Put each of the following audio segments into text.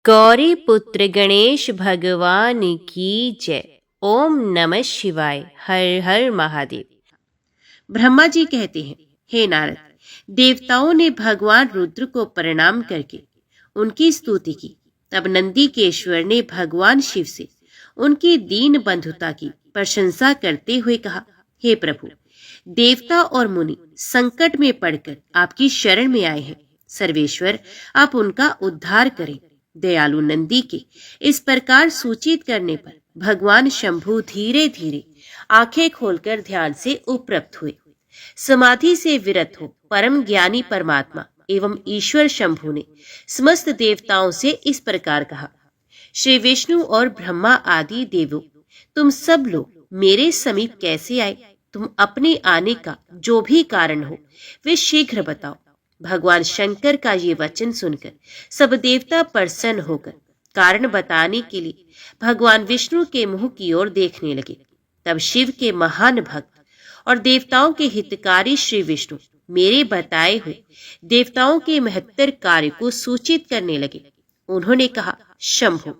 गौरी पुत्र गणेश भगवान की जय। ओम नमः शिवाय। हर हर महादेव। ब्रह्मा जी कहते हैं, हे नारद, देवताओं ने भगवान रुद्र को प्रणाम करके उनकी स्तुति की। तब नंदीकेश्वर ने भगवान शिव से उनकी दीन बंधुता की प्रशंसा करते हुए कहा, हे प्रभु, देवता और मुनि संकट में पड़कर आपकी शरण में आए हैं। सर्वेश्वर, आप उनका उद्धार करें। दयालु नंदी के इस प्रकार सूचित करने पर भगवान शंभु धीरे धीरे आंखें खोलकर ध्यान से उपरक्त हुए। समाधि से विरत हो परम ज्ञानी परमात्मा एवं ईश्वर शंभु ने समस्त देवताओं से इस प्रकार कहा, श्री विष्णु और ब्रह्मा आदि देवों, तुम सब लोग मेरे समीप कैसे आए? तुम अपने आने का जो भी कारण हो वे शीघ्र बताओ। भगवान शंकर का ये वचन सुनकर सब देवता प्रसन्न होकर कारण बताने के लिए भगवान विष्णु के मुंह की ओर देखने लगे। तब शिव के महान भक्त और देवताओं के हितकारी श्री विष्णु मेरे बताए हुए देवताओं के महत्तर कार्य को सूचित करने लगे। उन्होंने कहा, शंभु,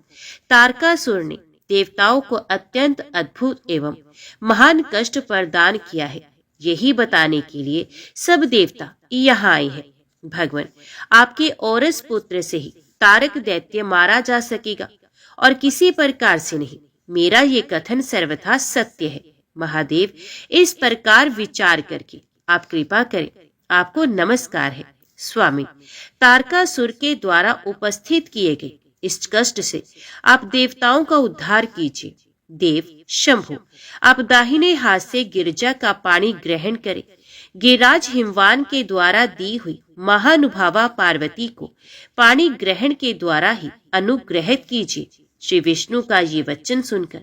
तारकासुर ने देवताओं को अत्यंत अद्भुत एवं महान कष्ट प्रदान किया है। यही बताने के लिए सब देवता यहाँ आए हैं। भगवान, आपके औरस पुत्र से ही तारक दैत्य मारा जा सकेगा और किसी प्रकार से नहीं। मेरा ये कथन सर्वथा सत्य है। महादेव, इस प्रकार विचार करके आप कृपा करें। आपको नमस्कार है। स्वामी, तारकासुर के द्वारा उपस्थित किए गए इस कष्ट से आप देवताओं का उद्धार कीजिए। देव शंभु, आप दाहिने हाथ से गिरजा का पानी ग्रहण करें। गिरिराज हिमवान के द्वारा दी हुई महानुभावा पार्वती को पानी ग्रहण के द्वारा ही अनुग्रहित कीजिए। श्री विष्णु का ये वचन सुनकर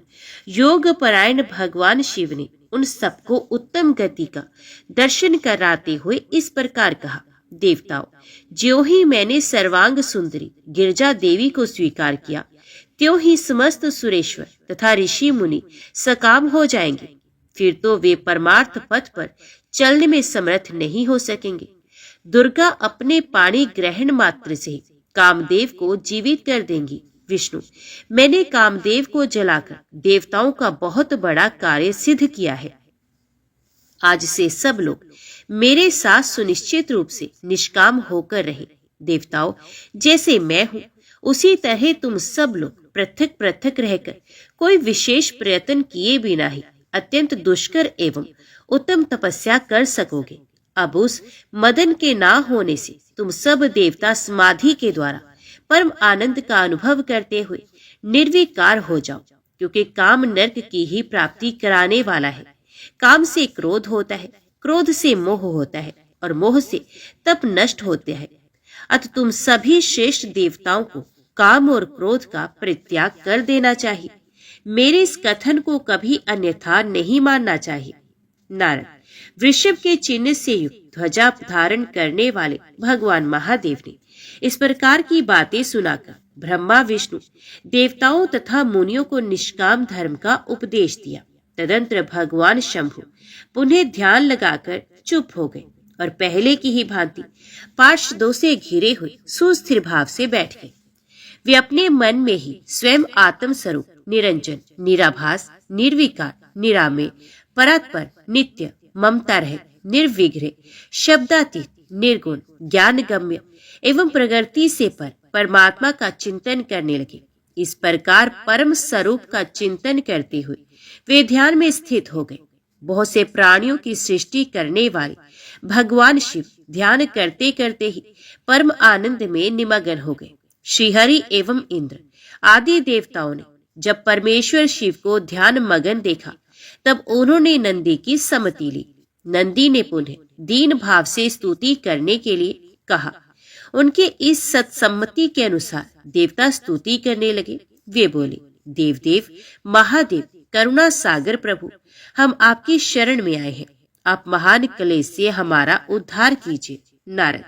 योग परायण भगवान शिव ने उन सबको उत्तम गति का दर्शन कराते हुए इस प्रकार कहा, देवताओं, ज्यों ही मैंने सर्वांग सुंदरी गिरजा देवी को स्वीकार किया, त्यों ही समस्त सुरेश्वर तथा ऋषि मुनि सकाम हो जाएंगे। फिर तो वे परमार्थ पथ पर चलने में समर्थ नहीं हो सकेंगे। दुर्गा अपने पाणी ग्रहण मात्र से कामदेव को जीवित कर देंगी। विष्णु, मैंने कामदेव को जलाकर देवताओं का बहुत बड़ा कार्य सिद्ध किया है। आज से सब लोग मेरे साथ सुनिश्चित रूप से निष्काम होकर रहे। देवताओं, जैसे मैं हूं उसी तरह तुम सब लोग पृथक पृथक रहकर कोई विशेष प्रयत्न किए बिना ही अत्यंत दुष्कर एवं उत्तम तपस्या कर सकोगे। अब उस मदन के ना होने से तुम सब देवता समाधि के द्वारा परम आनंद का अनुभव करते हुए निर्विकार हो जाओ, क्योंकि काम नरक की ही प्राप्ति कराने वाला है। काम से क्रोध होता है, क्रोध से मोह होता है और मोह से तप नष्ट होते हैं। अतः तुम सभी श्रेष्ठ देवताओं को काम और क्रोध का परित्याग कर देना चाहिए। मेरे इस कथन को कभी अन्यथा नहीं मानना चाहिए। नारद, वृषभ के चिन्ह से युक्त ध्वजा धारण करने वाले भगवान महादेव ने इस प्रकार की बातें सुनाकर ब्रह्मा विष्णु देवताओं तथा मुनियों को निष्काम धर्म का उपदेश दिया। तदंतर भगवान शंभु पुनः ध्यान लगाकर चुप हो गए और पहले की ही भांति पार्षदों से घिरे हुए सुस्थिर भाव से बैठ गए। वे अपने मन में ही स्वयं आत्म स्वरूप निरंजन, निराभास, निर्विकार, निरामय, परात्पर, नित्य, ममता रहित, निर्विघ्न, शब्दातीत, निर्गुण, ज्ञान गम्य एवं प्रकृति से पर परमात्मा का चिंतन करने लगे। इस प्रकार परम स्वरूप का चिंतन करते हुए वे ध्यान में स्थित हो गए। बहुत से प्राणियों की सृष्टि करने वाले भगवान शिव ध्यान करते करते ही परम आनंद में निमग्न हो गए। श्रीहरि एवं इंद्र आदि देवताओं ने जब परमेश्वर शिव को ध्यान मगन देखा, तब उन्होंने नंदी की सम्मति ली। नंदी ने पुनः दीन भाव से स्तुति करने के लिए कहा। उनके इस सत्सम्मति के अनुसार देवता स्तुति करने लगे। वे बोले, देवदेव, महादेव, करुणा सागर प्रभु, हम आपकी शरण में आए हैं। आप महान क्लेश से हमारा उद्धार कीजिए। नारद,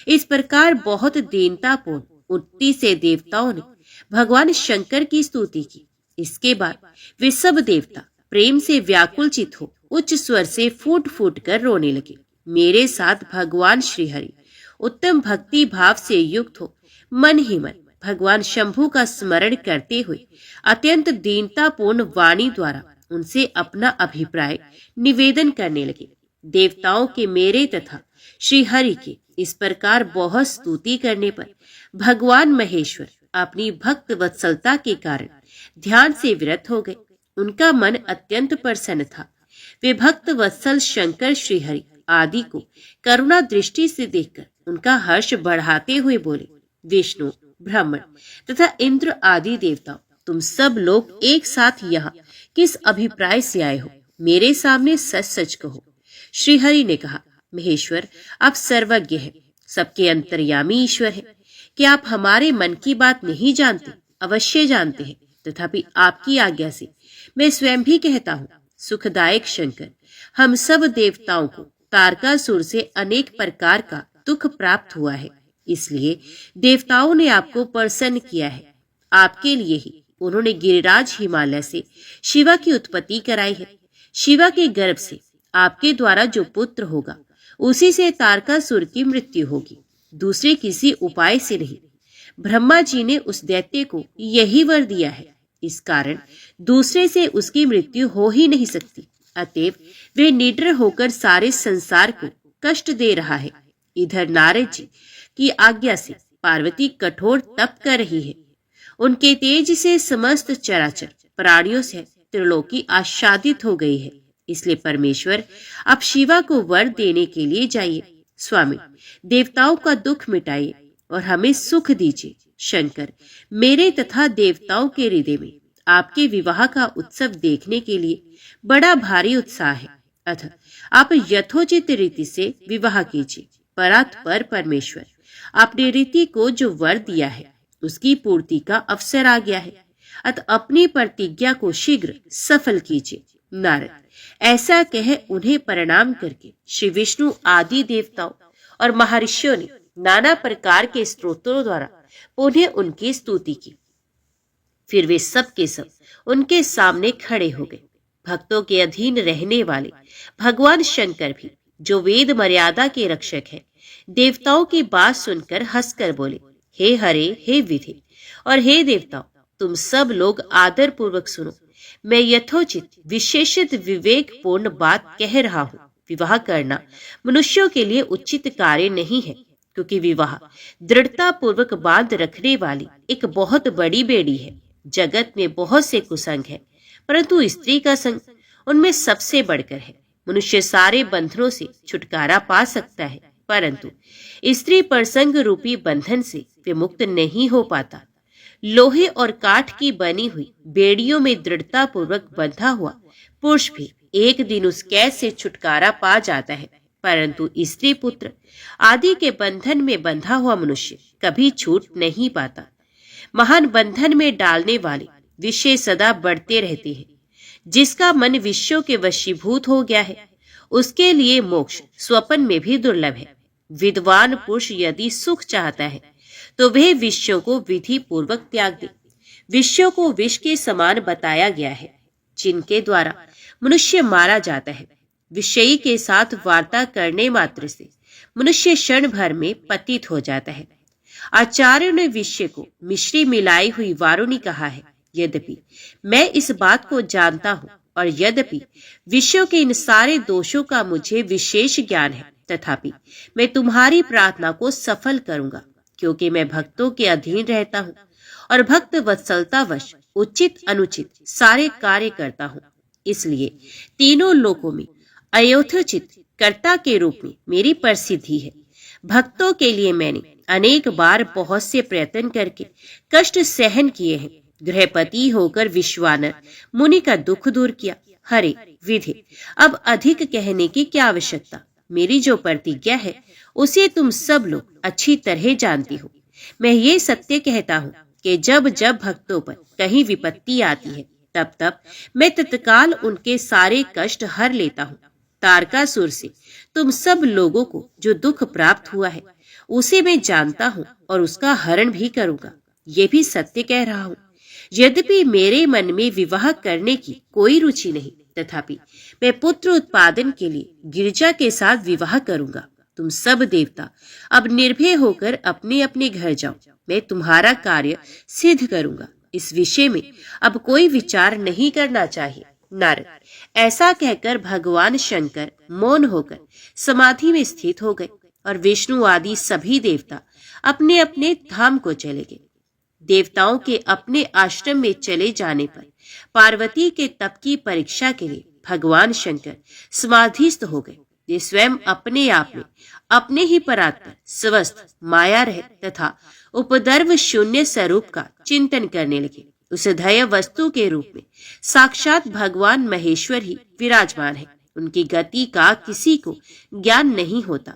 इस प्रकार बहुत दीनतापूर्ण उक्ति से देवताओं ने भगवान शंकर की स्तुति की। इसके बाद वे सब देवता प्रेम से व्याकुलचित हो उच्च स्वर से फूट फूट कर रोने लगे। मेरे साथ भगवान श्रीहरि उत्तम भक्ति भाव से युक्त हो मन ही मन भगवान शंभु का स्मरण करते हुए अत्यंत दीनतापूर्ण वाणी द्वारा उनसे अपना अभिप्राय निवेदन करने लगे। देवताओं के मेरे तथा श्री हरि के इस प्रकार बहुत स्तुति करने पर भगवान महेश्वर अपनी भक्त वत्सलता के कारण ध्यान से विरत हो गए। उनका मन अत्यंत प्रसन्न था। वे भक्त वत्सल शंकर श्रीहरि आदि को करुणा दृष्टि से देखकर उनका हर्ष बढ़ाते हुए बोले, विष्णु, ब्रह्मण तथा इंद्र आदि देवताओं, तुम सब लोग एक साथ यहाँ किस अभिप्राय से आए हो? मेरे सामने सच सच कहो। श्रीहरि ने कहा, महेश्वर, आप सर्वज्ञ हैं, सबके अंतर्यामी ईश्वर हैं। क्या आप हमारे मन की बात नहीं जानते? अवश्य जानते हैं, तथापि आपकी आज्ञा से मैं स्वयं भी कहता हूँ, सुखदायक शंकर, हम सब देवताओं को तारकासुर से अनेक प्रकार का दुख प्राप्त हुआ है, इसलिए देवताओं ने आपको प्रसन्न किया है। आपके लिए ही उन्होंने गिरिराज हिमालय से शिवा की उत्पत्ति कराई है। शिवा के गर्भ से आपके द्वारा जो पुत्र होगा, उसी से तारकासुर की मृत्यु होगी, दूसरे किसी उपाय से नहीं। ब्रह्मा जी ने उस दैत्य को यही वर दिया है, इस कारण दूसरे से उसकी मृत्यु हो ही नहीं सकती। अतएव वे निडर होकर सारे संसार को कष्ट दे रहा है। इधर नारद जी की आज्ञा से पार्वती कठोर तप कर रही है। उनके तेज से समस्त चराचर प्राणियों से त्रिलोकी आच्छादित हो गई है। इसलिए परमेश्वर, आप शिवा को वर देने के लिए जाइए। स्वामी, देवताओं का दुख मिटाइए और हमें सुख दीजिए। शंकर, मेरे तथा देवताओं के हृदय में आपके विवाह का उत्सव देखने के लिए बड़ा भारी उत्साह है। अतः आप यथोचित रीति से विवाह कीजिए। परात्पर परमेश्वर, आपने रीति को जो वर दिया है, उसकी पूर्ति का अवसर आ गया है। अतः अपनी प्रतिज्ञा को शीघ्र सफल कीजिए। नारद, ऐसा कह उन्हें प्रणाम करके श्री विष्णु आदि देवताओं और महर्षियों ने नाना प्रकार के स्तोत्रों द्वारा उन्हें उनकी स्तुति की। फिर वे सब के सब उनके सामने खड़े हो गए। भक्तों के अधीन रहने वाले भगवान शंकर भी, जो वेद मर्यादा के रक्षक हैं, देवताओं की बात सुनकर हंसकर बोले, हे हरे, हे विधे और हे देवताओं, तुम सब लोग आदर पूर्वक सुनो। मैं यथोचित विशेषित विवेकपूर्ण बात कह रहा हूँ। विवाह करना मनुष्यों के लिए उचित कार्य नहीं है, क्योंकि विवाह दृढ़ता पूर्वक बांध रखने वाली एक बहुत बड़ी बेड़ी है। जगत में बहुत से कुसंग हैं, परंतु स्त्री का संग उनमें सबसे बढ़कर है। मनुष्य सारे बंधनों से छुटकारा पा सकता है, परंतु स्त्री प्रसंग रूपी बंधन से वे मुक्त नहीं हो पाता। लोहे और काठ की बनी हुई बेड़ियों में दृढ़ता पूर्वक बंधा हुआ पुरुष भी एक दिन उस कैद से छुटकारा पा जाता है, परंतु स्त्री पुत्र आदि के बंधन में बंधा हुआ मनुष्य कभी छूट नहीं पाता। महान बंधन में डालने वाले विषय सदा बढ़ते रहते हैं। जिसका मन विषयों के वशीभूत हो गया है, उसके लिए मोक्ष स्वप्न में भी दुर्लभ है। विद्वान पुरुष यदि सुख चाहता है तो वह विषयों को विधि पूर्वक त्याग दे। विषयों को विष के समान बताया गया है, जिनके द्वारा मनुष्य मारा जाता है। विषयी के साथ वार्ता करने मात्र से मनुष्य क्षण भर में पतित हो जाता है। आचार्यों ने विषय को मिश्री मिलाई हुई वारुणी कहा है। यद्यपि मैं इस बात को जानता हूँ और यद्यपि विषयों के इन सारे दोषों का मुझे विशेष ज्ञान है, तथापि मैं तुम्हारी प्रार्थना को सफल करूंगा, क्योंकि मैं भक्तों के अधीन रहता हूँ और भक्त वत्सलतावश उचित अनुचित सारे कार्य करता हूँ। इसलिए तीनों लोकों में अयोथोचित कर्ता के रूप में मेरी प्रसिद्धि है। भक्तों के लिए मैंने अनेक बार बहुत से प्रयत्न करके कष्ट सहन किए हैं। गृहपति होकर विश्वानर मुनि का दुख दूर किया। हरे विधे, अब अधिक कहने की क्या आवश्यकता। मेरी जो प्रतिज्ञा है उसे तुम सब लोग अच्छी तरह जानती हो। मैं ये सत्य कहता हूँ कि जब जब भक्तों पर कहीं विपत्ति आती है, तब तब मैं तत्काल उनके सारे कष्ट हर लेता हूँ। तारकासुर से तुम सब लोगों को जो दुख प्राप्त हुआ है, उसे मैं जानता हूँ और उसका हरण भी करूंगा। ये भी सत्य कह रहा हूँ। यद्यपि मेरे मन में विवाह करने की कोई रुचि नहीं, तथापि मैं पुत्र उत्पादन के लिए गिरिजा के साथ विवाह करूंगा। तुम सब देवता अब निर्भय होकर अपने अपने घर जाओ, मैं तुम्हारा कार्य सिद्ध करूंगा। इस विषय में अब कोई विचार नहीं करना चाहिए। नारद, ऐसा कहकर भगवान शंकर मौन होकर समाधि में स्थित हो गए और विष्णु आदि सभी देवता अपने अपने धाम को चले गए। देवताओं के अपने आश्रम में चले जाने पर पार्वती के तप की परीक्षा के लिए भगवान शंकर समाधिस्थ हो गए। वे स्वयं अपने आप में अपने ही परात्पर स्वस्थ माया रहित तथा उपद्रव शून्य स्वरूप का चिंतन करने लगे। उस ध्येय वस्तु के रूप में साक्षात भगवान महेश्वर ही विराजमान है। उनकी गति का किसी को ज्ञान नहीं होता।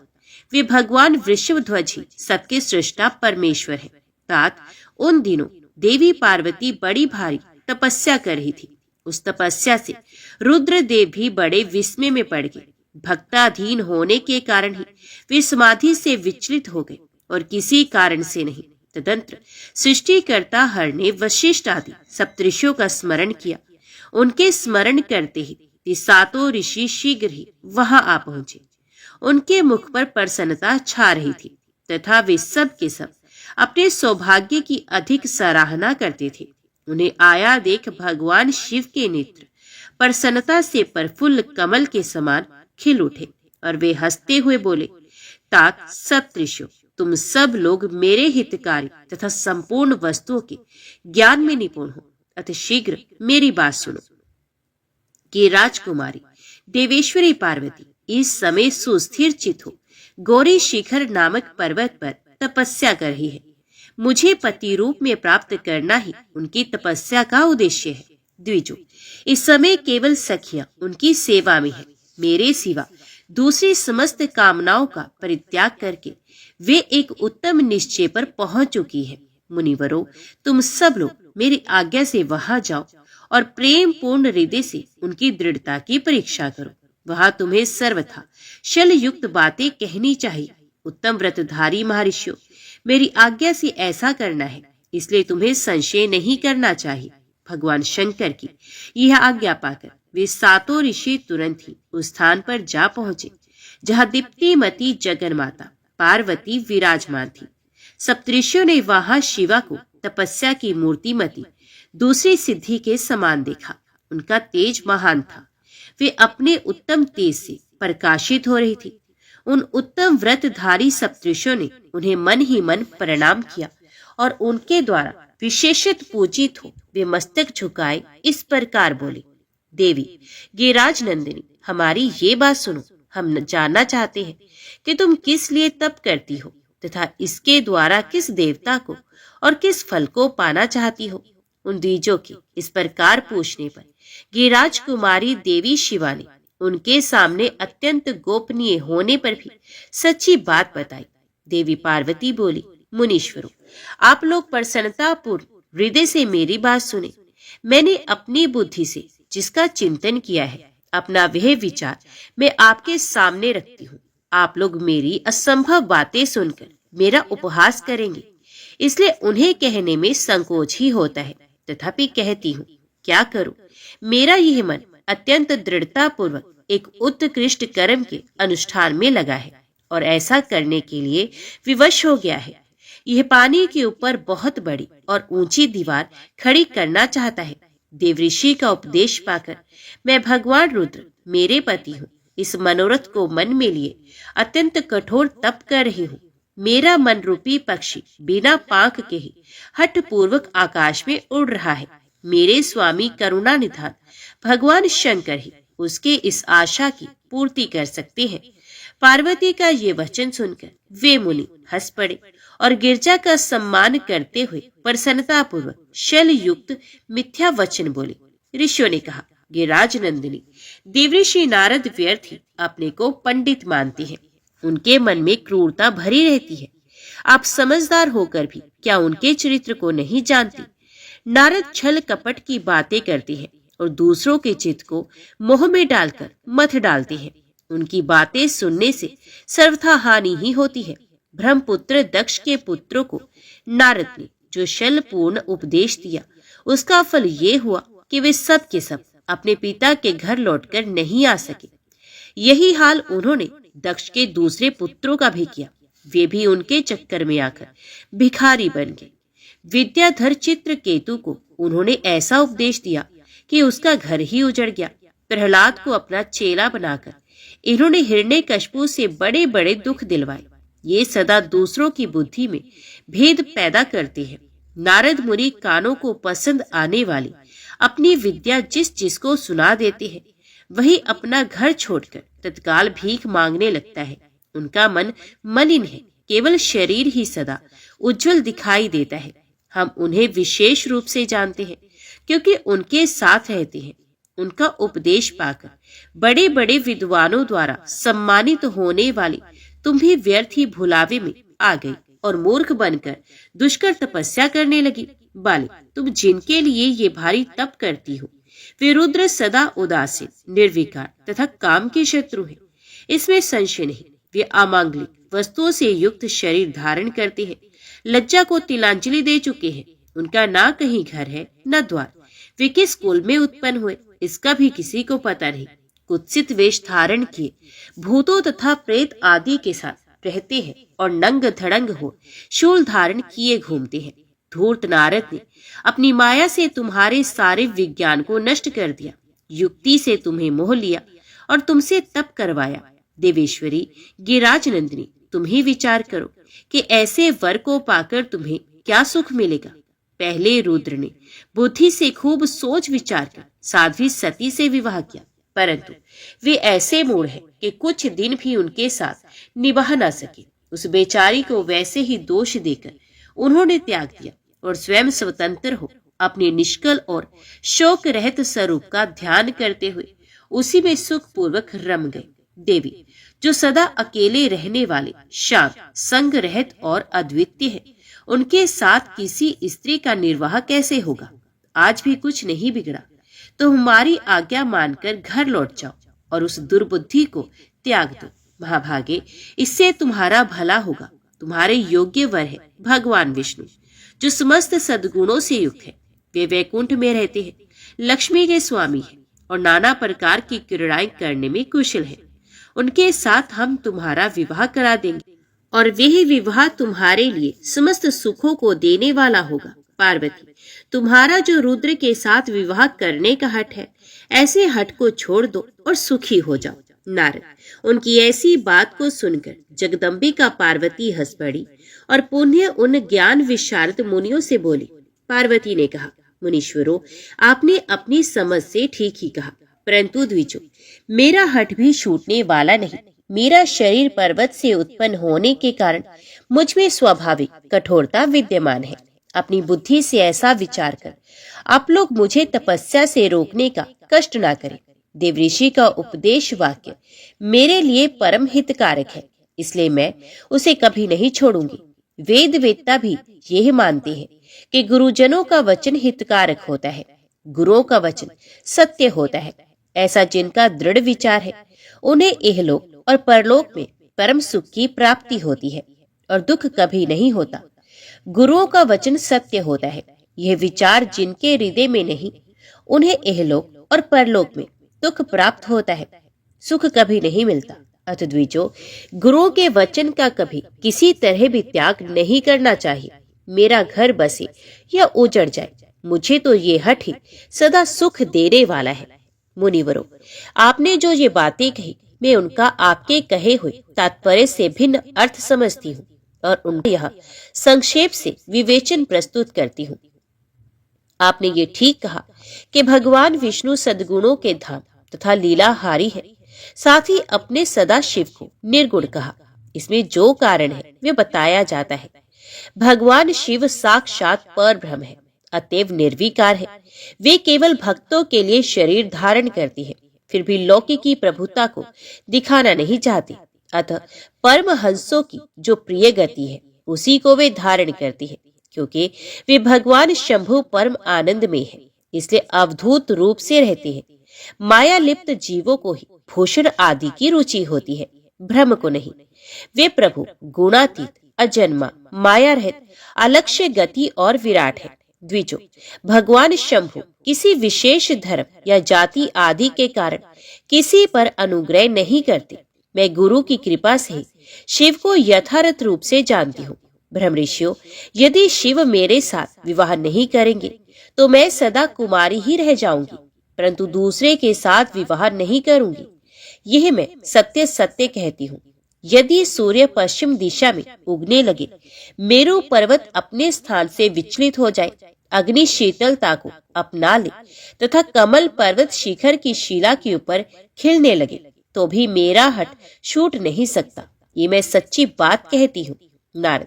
वे भगवान वृषभध्वज ही सबके सृष्टा परमेश्वर है। तात उन दिनों देवी पार्वती बड़ी भारी तपस्या कर रही थी। उस तपस्या से रुद्रदेव भी बड़े विस्मय में पड़ गए। भक्ताधीन होने के कारण ही वे समाधि से विचलित हो गए और किसी कारण से नहीं। तदंतर सृष्टिकर्ता हर ने वशिष्ठ आदि सप्तऋषियों का स्मरण किया। उनके स्मरण करते ही ये सातों ऋषि शीघ्र ही वहां आ पहुंचे। उनके मुख पर प्रसन्नता छा रही थी तथा वे सब के सब अपने सौभाग्य की अधिक सराहना करते थे। उन्हें आया देख भगवान शिव के नेत्र प्रसन्नता से प्रफुल्ल कमल के समान खिल उठे और वे हंसते हुए बोले, तात सप्तऋषियों, तुम सब लोग मेरे हितकारी तथा संपूर्ण वस्तुओं के ज्ञान में निपुण हो, अतः शीघ्र मेरी बात सुनो कि राजकुमारी देवेश्वरी पार्वती इस समय सुस्थिर चित हो गौरी शिखर नामक पर्वत पर तपस्या कर रही है। मुझे पति रूप में प्राप्त करना ही उनकी तपस्या का उद्देश्य है। द्विजो, इस समय केवल सखियां उनकी सेवा में है। मेरे सिवा दूसरी समस्त कामनाओं का परित्याग करके वे एक उत्तम निश्चय पर पहुंच चुकी है। मुनिवरों, तुम सब लोग मेरी आज्ञा से वहां जाओ और प्रेम पूर्ण हृदय से उनकी दृढ़ता की परीक्षा करो। वहां तुम्हें सर्वथा शल युक्त बातें कहनी चाहिए। उत्तम व्रतधारी महर्षियों, मेरी आज्ञा से ऐसा करना है, इसलिए तुम्हें संशय नहीं करना चाहिए। भगवान शंकर की यह आज्ञा पाकर वे सातों ऋषि तुरंत ही उस स्थान पर जा पहुंचे जहां दीप्तिमती जगन्माता पार्वती विराजमान थी। सप्तऋषियों ने वहां शिवा को तपस्या की मूर्तिमती दूसरी सिद्धि के समान देखा। उनका तेज महान था। वे अपने उत्तम तेज से प्रकाशित हो रही थी। उन उत्तम व्रतधारी सप्तऋषियों ने उन्हें मन ही मन प्रणाम किया और उनके द्वारा विशेषित पूजित हो वे मस्तक झुकाए इस प्रकार बोले, देवी गिरिराज नंदिनी, हमारी ये बात सुनो। हम जानना चाहते हैं कि तुम किस लिए तप करती हो तथा इसके द्वारा किस देवता को और किस फल को पाना चाहती हो। उन द्विजों के इस प्रकार पूछने पर गिरिराज कुमारी देवी शिवा ने उनके सामने अत्यंत गोपनीय होने पर भी सच्ची बात बताई। देवी पार्वती बोली, मुनीश्वरों, आप लोग प्रसन्नता पूर्ण हृदय से मेरी बात सुने। मैंने अपनी बुद्धि से जिसका चिंतन किया है, अपना वह विचार मैं आपके सामने रखती हूँ। आप लोग मेरी असंभव बातें सुनकर मेरा उपहास करेंगे, इसलिए उन्हें कहने में संकोच ही होता है। तथापि कहती हूँ, क्या करूं? मेरा यह मन अत्यंत दृढ़ता पूर्वक एक उत्कृष्ट कर्म के अनुष्ठान में लगा है और ऐसा करने के लिए विवश हो गया है। यह पानी के ऊपर बहुत बड़ी और ऊंची दीवार खड़ी करना चाहता है। देवऋषि का उपदेश पाकर मैं भगवान रुद्र मेरे पति हूँ, इस मनोरथ को मन में लिए अत्यंत कठोर तप कर रही हूँ। मेरा मन रूपी पक्षी बिना पांख के ही हठ पूर्वक आकाश में उड़ रहा है। मेरे स्वामी करुणा निधान भगवान शंकर ही उसके इस आशा की पूर्ति कर सकते हैं। पार्वती का ये वचन सुनकर वे मुनि हंस पड़े और गिरजा का सम्मान करते हुए प्रसन्नता पूर्वक शल युक्त मिथ्या वचन बोले। ऋषियों ने कहा, गिरिराज नंदिनी, देवऋषि नारद व्यर्थ ही अपने को पंडित मानते हैं। उनके मन में क्रूरता भरी रहती है। आप समझदार होकर भी क्या उनके चरित्र को नहीं जानती? नारद छल कपट की बातें करते हैं और दूसरों के चित्त को मोह में डालकर मथ डालते हैं। उनकी बातें सुनने से सर्वथा हानि ही होती है। ब्रह्मपुत्र दक्ष के पुत्रों को नारद ने जो शलपूर्ण उपदेश दिया, उसका फल ये हुआ कि वे सब के सब अपने पिता के घर लौटकर नहीं आ सके। यही हाल उन्होंने दक्ष के दूसरे पुत्रों का भी किया। वे भी उनके चक्कर में आकर भिखारी बन गए। विद्याधर चित्रकेतु को उन्होंने ऐसा उपदेश दिया कि उसका घर ही उजड़ गया। प्रहलाद को अपना चेला बनाकर इन्होंने हिरण्यकशिपु से बड़े बड़े दुख दिलवाए। ये सदा दूसरों की बुद्धि में भेद पैदा करते हैं। नारद मुनि कानों को पसंद आने वाली अपनी विद्या जिस जिसको सुना देते हैं, वही अपना घर छोड़कर तत्काल भीख मांगने लगता है। उनका मन मलिन है, केवल शरीर ही सदा उज्जवल दिखाई देता है। हम उन्हें विशेष रूप से जानते हैं क्योंकि उनके साथ रहते हैं। उनका उपदेश पाकर बड़े बड़े विद्वानों द्वारा सम्मानित होने वाली तुम भी व्यर्थ ही भुलावे में आ गई और मूर्ख बनकर दुष्कर तपस्या करने लगी। बालिक, तुम जिनके लिए ये भारी तप करती हो, वे रुद्र सदा उदासीन, निर्विकार तथा काम के शत्रु हैं। इसमें संशय नहीं। वे अमांगलिक वस्तुओं से युक्त शरीर धारण करते हैं, लज्जा को तिलांजलि दे चुके हैं। उनका ना कहीं घर है न द्वार। वे किस कुल में उत्पन्न हुए इसका भी किसी को पता नहीं। कुत्सित वेश धारण किए भूतों तथा प्रेत आदि के साथ रहते हैं और नंग धड़ंग हो शूल धारण किए घूमते हैं। धूर्त नारद ने अपनी माया से तुम्हारे सारे विज्ञान को नष्ट कर दिया, युक्ति से तुम्हें मोह लिया और तुमसे तप करवाया। देवेश्वरी गिरिराज नंदिनी, तुम ही विचार करो कि ऐसे वर को पाकर तुम्हें क्या सुख मिलेगा। पहले रुद्र ने बुद्धि से खूब सोच विचार कर साध्वी सती से विवाह किया, परंतु वे ऐसे मूढ़ हैं कि कुछ दिन भी उनके साथ निभाह न सके। उस बेचारी को वैसे ही दोष देकर उन्होंने त्याग दिया और स्वयं स्वतंत्र हो अपने निष्कल और शोक रहित स्वरूप का ध्यान करते हुए उसी में सुख पूर्वक रम गए। देवी, जो सदा अकेले रहने वाले, शांत, संग रहित और अद्वितीय है, उनके साथ किसी स्त्री का निर्वाह कैसे होगा। आज भी कुछ नहीं बिगड़ा तो हमारी आज्ञा मानकर घर लौट जाओ और उस दुर्बुद्धि को त्याग दो। महाभागे, इससे तुम्हारा भला होगा। तुम्हारे योग्य वर है भगवान विष्णु, जो समस्त सद्गुणों से युक्त है। वे वैकुंठ में रहते हैं, लक्ष्मी के स्वामी हैं और नाना प्रकार की क्रीड़ाएं करने में कुशल हैं। उनके साथ हम तुम्हारा विवाह करा देंगे और वह विवाह तुम्हारे लिए समस्त सुखों को देने वाला होगा। पार्वती, तुम्हारा जो रुद्र के साथ विवाह करने का हठ है, ऐसे हठ को छोड़ दो और सुखी हो जाओ। नारद, उनकी ऐसी बात को सुनकर जगदम्बिका पार्वती हंस पड़ी और पुण्य उन ज्ञान विशारद मुनियों से बोली। पार्वती ने कहा, मुनीश्वरों, आपने अपनी समझ से ठीक ही कहा, परंतु द्विजो, मेरा हठ भी छूटने वाला नहीं। मेरा शरीर पर्वत से उत्पन्न होने के कारण मुझ में स्वाभाविक कठोरता विद्यमान है। अपनी बुद्धि से ऐसा विचार कर आप लोग मुझे तपस्या से रोकने का कष्ट ना करें। देवऋषि का उपदेश वाक्य मेरे लिए परम हितकारक है, इसलिए मैं उसे कभी नहीं छोड़ूंगी। वेद वेत्ता भी यह मानते हैं कि गुरुजनों का वचन हितकारक होता है, गुरुओं का वचन सत्य होता है। ऐसा जिनका दृढ़ विचार है, उन्हें इहलोक और परलोक में परम सुख की प्राप्ति होती है और दुख कभी नहीं होता। गुरुओं का वचन सत्य होता है। यह विचार जिनके हृदय में नहीं, उन्हें इहलोक और परलोक में दुख प्राप्त होता है, सुख कभी नहीं मिलता। अतः द्विजो, गुरुओं के वचन का कभी किसी तरह भी त्याग नहीं करना चाहिए। मेरा घर बसे या उजड़ जाए, मुझे तो ये हठ ही सदा सुख देने वाला है। मुनिवरों, आपने जो ये बातें कही, मैं उनका आपके कहे हुए तात्पर्य से भिन्न अर्थ समझती हूँ और उनका यह संक्षेप से विवेचन प्रस्तुत करती हूँ। आपने ये ठीक कहा कि भगवान विष्णु सद्गुणों के धाम तथा लीलाहारी है, साथ ही अपने सदा शिव को निर्गुण कहा। इसमें जो कारण है वे बताया जाता है। भगवान शिव साक्षात परब्रह्म है, अतएव निर्विकार है। वे केवल भक्तों के लिए शरीर धारण करती है, फिर भी लौकिकी प्रभुता को दिखाना नहीं चाहती। अतः परमहंसों की जो प्रिय गति है, उसी को वे धारण करती है। क्योंकि वे भगवान शंभु परम आनंद में है, इसलिए अवधूत रूप से रहते हैं। माया लिप्त जीवों को ही भूषण आदि की रुचि होती है, भ्रम को नहीं। वे प्रभु गुणातीत, अजन्मा, माया रहित, अलक्ष्य गति और विराट है। द्विजो, भगवान शंभु किसी विशेष धर्म या जाति आदि के कारण किसी पर अनुग्रह नहीं करते। मैं गुरु की कृपा से शिव को यथार्थ रूप से जानती हूँ। ब्रह्मऋषियों, यदि शिव मेरे साथ विवाह नहीं करेंगे तो मैं सदा कुमारी ही रह जाऊंगी, परंतु दूसरे के साथ विवाह नहीं करूंगी। यह मैं सत्य सत्य कहती हूँ। यदि सूर्य पश्चिम दिशा में उगने लगे, मेरु पर्वत अपने स्थान से विचलित हो जाए, अग्नि शीतलता को अपना ले तथा कमल पर्वत शिखर की शिला के ऊपर खिलने लगे, तो भी मेरा हट छूट नहीं सकता। ये मैं सच्ची बात कहती हूँ। नारद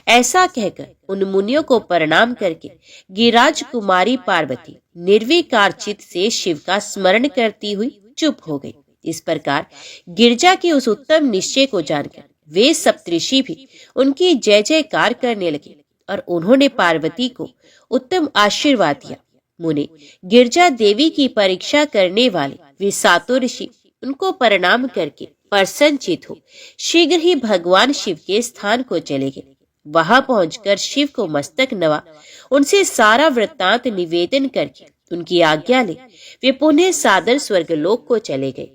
ऐसा कहकर उन मुनियों को प्रणाम करके गिरिराज कुमारी पार्वती निर्विकार चित्त से शिव का स्मरण करती हुई चुप हो गई। इस प्रकार गिरजा के उस उत्तम निश्चय को जानकर वे सप्तऋषि भी उनकी जय जयकार करने लगे और उन्होंने पार्वती को उत्तम आशीर्वाद दिया। मुने, गिरजा देवी की परीक्षा करने वाले वे सातों ऋषि उनको प्रणाम करके प्रसन्नचित हो शीघ्र ही भगवान शिव के स्थान को चले गए। वहां पहुंचकर शिव को मस्तक नवा उनसे सारा वृत्तांत निवेदन करके उनकी आज्ञा ले वे पुनः सादर स्वर्गलोक को चले गए।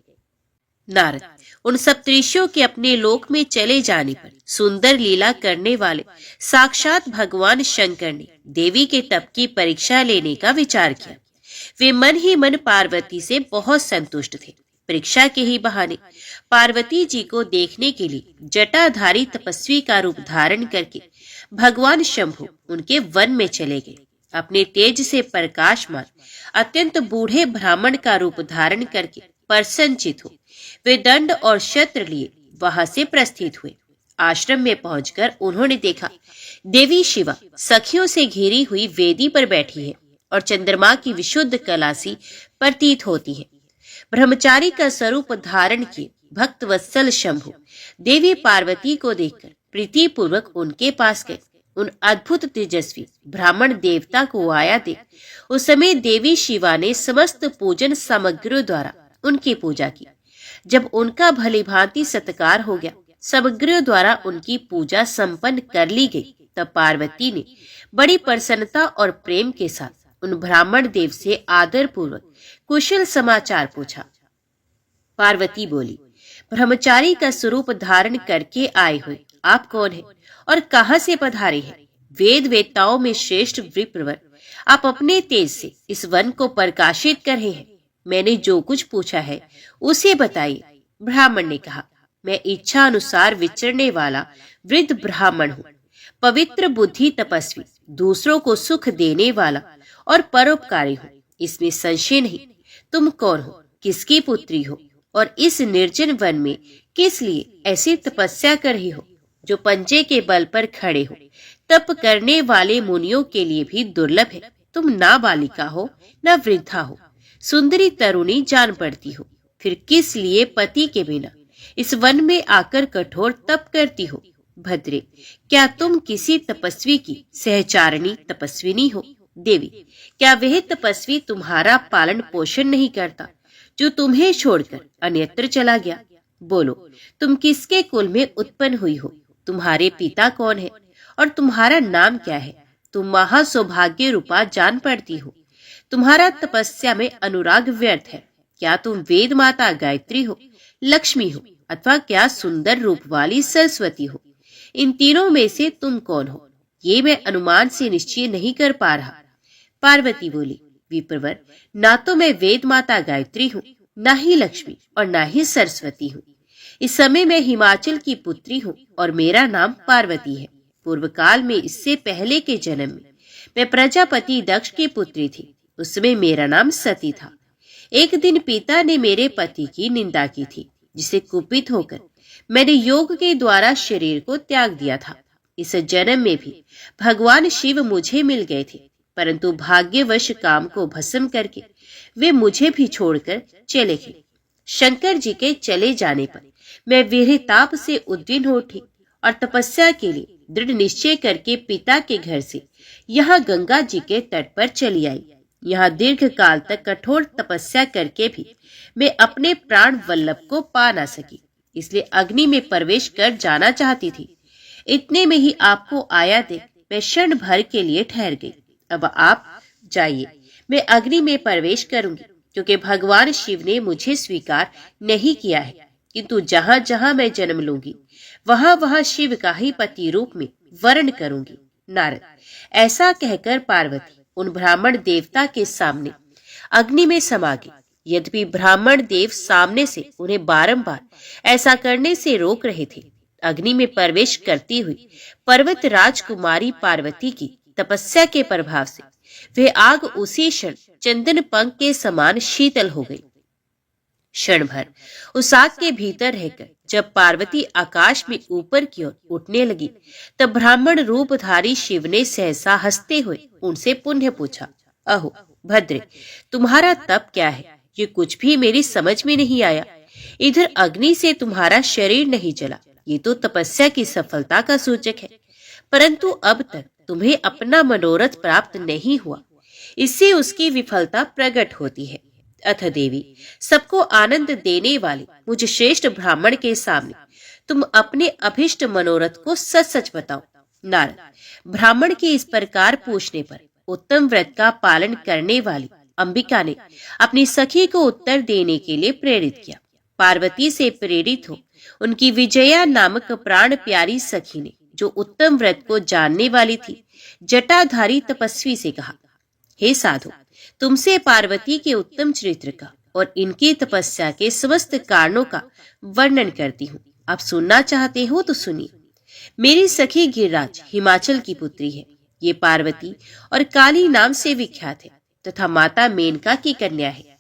नारद, उन सप्तऋषियों के अपने लोक में चले जाने पर सुंदर लीला करने वाले साक्षात भगवान शंकर ने देवी के तप की परीक्षा लेने का विचार किया। वे मन ही मन पार्वती से बहुत संतुष्ट थे। परीक्षा के ही बहाने पार्वती जी को देखने के लिए जटाधारी तपस्वी का रूप धारण करके भगवान शंभु उनके वन में चले गए। अपने तेज से प्रकाशमान अत्यंत बूढ़े ब्राह्मण का रूप धारण करके प्रसन्नचित हो वे दंड और शस्त्र लिए वहां से प्रस्थित हुए। आश्रम में पहुंचकर उन्होंने देखा देवी शिवा सखियों से घेरी हुई वेदी पर बैठी है और चंद्रमा की विशुद्ध कला सी प्रतीत होती है। ब्रह्मचारी का स्वरूप धारण किए भक्त वत्सल शंभु देवी पार्वती को देखकर प्रीति पूर्वक उनके पास गए। उन अद्भुत तेजस्वी ब्राह्मण देवता को आया देख उस समय देवी शिवा ने समस्त पूजन सामग्रियों द्वारा उनकी पूजा की। जब उनका भली भांति सत्कार हो गया, सामग्रियों द्वारा उनकी पूजा संपन्न कर ली गई, तब पार्वती ने बड़ी प्रसन्नता और प्रेम के साथ उन ब्राह्मण देव से आदर पूर्वक कुशल समाचार पूछा। पार्वती बोली, ब्रह्मचारी का स्वरूप धारण करके आए हुए आप कौन हैं और कहां से पधारे हैं? वेद वेताओं में श्रेष्ठ विप्रवर, आप अपने तेज से इस वन को प्रकाशित कर रहे हैं। मैंने जो कुछ पूछा है उसे बताइए। ब्राह्मण ने कहा, मैं इच्छा अनुसार विचरने वाला वृद्ध ब्राह्मण हूँ, पवित्र बुद्धि तपस्वी, दूसरों को सुख देने वाला और परोपकारी हूँ, इसमें संशय नहीं। तुम कौन हो, किसकी पुत्री हो और इस निर्जन वन में किस लिए ऐसी तपस्या कर रही हो जो पंजे के बल पर खड़े हो? तप करने वाले मुनियों के लिए भी दुर्लभ है। तुम ना बालिका हो न वृद्धा हो, सुंदरी तरुणी जान पड़ती हो, फिर किस लिए पति के बिना इस वन में आकर कठोर तप करती हो? भद्रे, क्या तुम किसी तपस्वी की सहचारिणी तपस्विनी हो? देवी, क्या वह तपस्वी तुम्हारा पालन पोषण नहीं करता जो तुम्हें छोड़कर अन्यत्र चला गया? बोलो, तुम किसके कुल में उत्पन्न हुई हो? तुम्हारे पिता कौन है और तुम्हारा नाम क्या है? तुम महासौभाग्य रूपा जान पड़ती हो, तुम्हारा तपस्या में अनुराग व्यर्थ है। क्या तुम वेद माता गायत्री हो, लक्ष्मी हो, अथवा क्या सुंदर रूप वाली सरस्वती हो? इन तीनों में से तुम कौन हो, ये मैं अनुमान से निश्चय नहीं कर पा रहा। पार्वती बोली, विप्रवर, ना तो मैं वेद माता गायत्री हूँ, ना ही लक्ष्मी और ना ही सरस्वती हूँ। इस समय मैं हिमाचल की पुत्री हूँ और मेरा नाम पार्वती है। पूर्व काल में, इससे पहले के जन्म में, मैं प्रजापति दक्ष की पुत्री थी। उस समय मेरा नाम सती था। एक दिन पिता ने मेरे पति की निंदा की थी, जिसे कुपित होकर मैंने योग के द्वारा शरीर को त्याग दिया था। इस जन्म में भी भगवान शिव मुझे मिल गए थे, परंतु भाग्यवश काम को भस्म करके वे मुझे भी छोड़कर चले गए। शंकर जी के चले जाने पर मैं विरहताप से उद्विग्न हो उठी और तपस्या के लिए दृढ़ निश्चय करके पिता के घर से यहाँ गंगा जी के तट पर चली आई। यहाँ दीर्घ काल तक कठोर तपस्या करके भी मैं अपने प्राण वल्लभ को पा ना सकी, इसलिए अग्नि में प्रवेश कर जाना चाहती थी। इतने में ही आपको आया देख मैं क्षण भर के लिए ठहर गई। अब आप जाइए, मैं अग्नि में प्रवेश करूंगी, क्योंकि भगवान शिव ने मुझे स्वीकार नहीं किया है। किंतु जहां जहां मैं जन्म लूंगी वहां वहां शिव का ही पति रूप में वर्ण करूंगी। नारद, ऐसा कहकर पार्वती उन ब्राह्मण देवता के सामने अग्नि में समा गई। यद्यपि ब्राह्मण देव सामने से उन्हें बारंबार ऐसा करने से रोक रहे थे, अग्नि में प्रवेश करती हुई पर्वत राजकुमारी पार्वती की तपस्या के प्रभाव से वे आग उसी क्षण चंदन पंख के समान शीतल हो गई। क्षण भर उस आग के भीतर रहकर जब पार्वती आकाश में ऊपर की ओर उठने लगी, तब ब्राह्मण रूपधारी शिव ने सहसा हंसते हुए उनसे पुनः पूछा, अहो भद्रे, तुम्हारा तप क्या है? ये कुछ भी मेरी समझ में नहीं आया। इधर अग्नि से तुम्हारा शरीर नहीं जला, ये तो तपस्या की सफलता का सूचक है, परंतु अब तक तुम्हें अपना मनोरथ प्राप्त नहीं हुआ, इससे उसकी विफलता प्रकट होती है। अथ देवी, सबको आनंद देने वाले मुझ श्रेष्ठ ब्राह्मण के सामने तुम अपने अभिष्ट मनोरथ को सच सच बताओ। नारद, ब्राह्मण के इस प्रकार पूछने पर उत्तम व्रत का पालन करने वाली अंबिका ने अपनी सखी को उत्तर देने के लिए प्रेरित किया। पार्वती से प्रेरित हो उनकी विजया नामक प्राण प्यारी सखी ने, जो उत्तम व्रत को जानने वाली थी, जटाधारी तपस्वी से कहा, हे साधु, तुमसे पार्वती के उत्तम चरित्र का और इनकी तपस्या के समस्त कारणों का वर्णन करती हूँ। आप सुनना चाहते हो तो सुनिए। मेरी सखी गिरिराज हिमाचल की पुत्री है। ये पार्वती और काली नाम से विख्यात है तथा माता मेनका की कन्या है।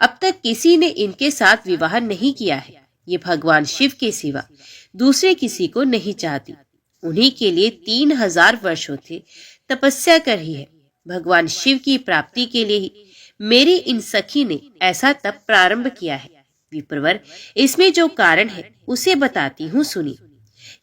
अब तक किसी ने इनके साथ विवाह नहीं किया है। ये भगवान शिव के सिवा दूसरे किसी को नहीं चाहती। उन्हीं के लिए 3000 वर्षों से तपस्या कर रही है। भगवान शिव की प्राप्ति के लिए ही मेरी इन सखी ने ऐसा तप प्रारंभ किया है। विप्रवर, इसमें जो कारण है उसे बताती हूँ, सुनिए।